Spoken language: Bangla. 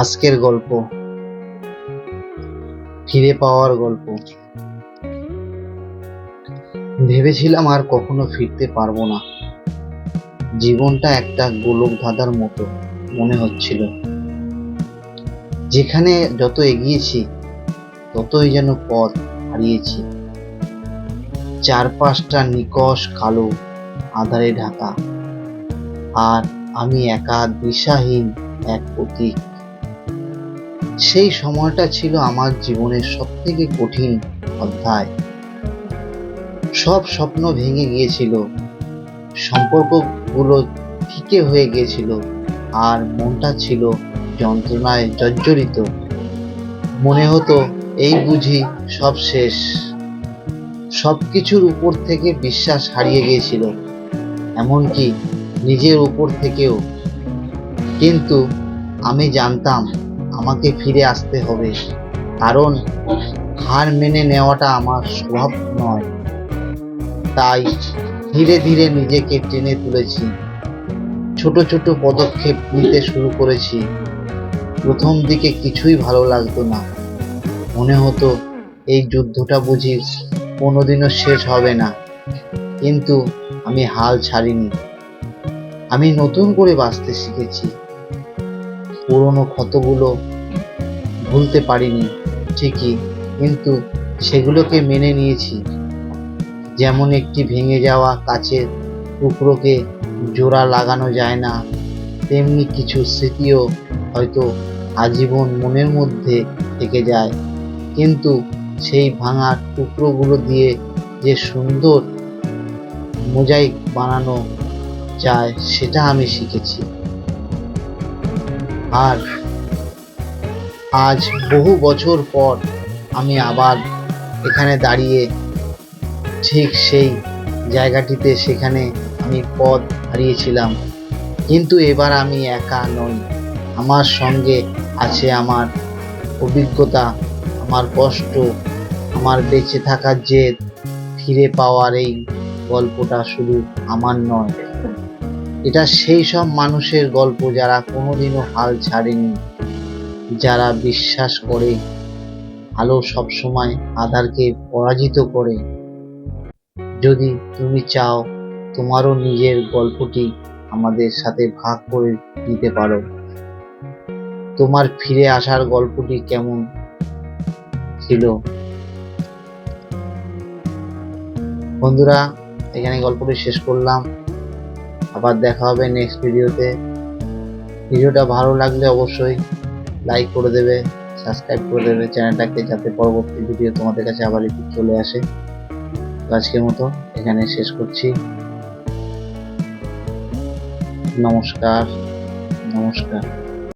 আজকের গল্প, ফিরে পাওয়ার গল্প। ভেবেছিলাম আর কখনো ফিরতে পারবো না। জীবনটা একটা গোলক ধাঁধার মতো মনে হচ্ছিল, যেখানে যত এগিয়েছি ততই যেন পথ হারিয়েছি। চারপাশটা নিকষ কালো আঁধারে ঢাকা, আর আমি একা দিশাহীন এক প্রতীক। সেই সময়টা ছিল আমার জীবনের সবথেকে কঠিন অধ্যায়। সব স্বপ্ন ভেঙে গিয়েছিল, সম্পর্কগুলো ফিকে হয়ে গিয়েছিল, আর মনটা ছিল যন্ত্রণায় জর্জরিত। মনে হতো এই বুঝি সব শেষ। সবকিছুর উপর থেকে বিশ্বাস হারিয়ে গিয়েছিল, এমনকি নিজের উপর থেকেও। কিন্তু আমি জানতাম আমাকে ফিরে আসতে হবে, কারণ হার মেনে নেওয়াটা আমার স্বভাব নয়। তাই ধীরে ধীরে নিজেকে টেনে তুলেছি, ছোট ছোট পদক্ষেপ নিতে শুরু করেছি। প্রথম দিকে কিছুই ভালো লাগতো না, মনে হতো এই যুদ্ধটা বুঝি কোনোদিনও শেষ হবে না। কিন্তু আমি হাল ছাড়িনি। আমি নতুন করে বাঁচতে শিখেছি। পুরনো ক্ষতগুলো ভুলতে পারিনি ঠিকই, কিন্তু সেগুলোকে মেনে নিয়েছি। যেমন একটি ভেঙে যাওয়া কাচের টুকরোকে জোড়া লাগানো যায় না, তেমনি কিছু স্মৃতিও হয়তো আজীবন মনের মধ্যে থেকে যায়, কিন্তু সেই ভাঙা টুকরোগুলো দিয়ে যে সুন্দর মোজাইক বানানো যায় সেটা আমি শিখেছি। আর আজ বহু বছর পর আমি আবার এখানে দাঁড়িয়ে, ঠিক সেই জায়গাটিতে, সেখানে আমি পথ হারিয়েছিলাম। কিন্তু এবার আমি একা নই। আমার সঙ্গে আছে আমার অভিজ্ঞতা, আমার কষ্ট, আমার বেঁচে থাকার জেদ। ফিরে পাওয়ার এই গল্পটা শুধু আমার নয়, এটা সেই সব মানুষের গল্প যারা কোনোদিনও হাল ছাড়েনি, যারা বিশ্বাস করে আলো সবসময় আঁধারকে পরাজিত করে। যদি তুমি চাও তোমারও নিজের গল্পটি আমাদের সাথে ভাগ করে নিতে পারো। তোমার ফিরে আসার গল্পটি কেমন ছিল? বন্ধুরা, এখানে গল্পটি শেষ করলাম। আবার দেখা হবে নেক্সট ভিডিওতে। ভিডিওটা ভালো লাগলে অবশ্যই লাইক করে দেবে, সাবস্ক্রাইব করে দেবে চ্যানেলটাকে, যাতে পরবর্তী ভিডিও তোমাদের কাছে আবার রিপিট চলে আসে। আজকের মতো এখানে শেষ করছি। নমস্কার।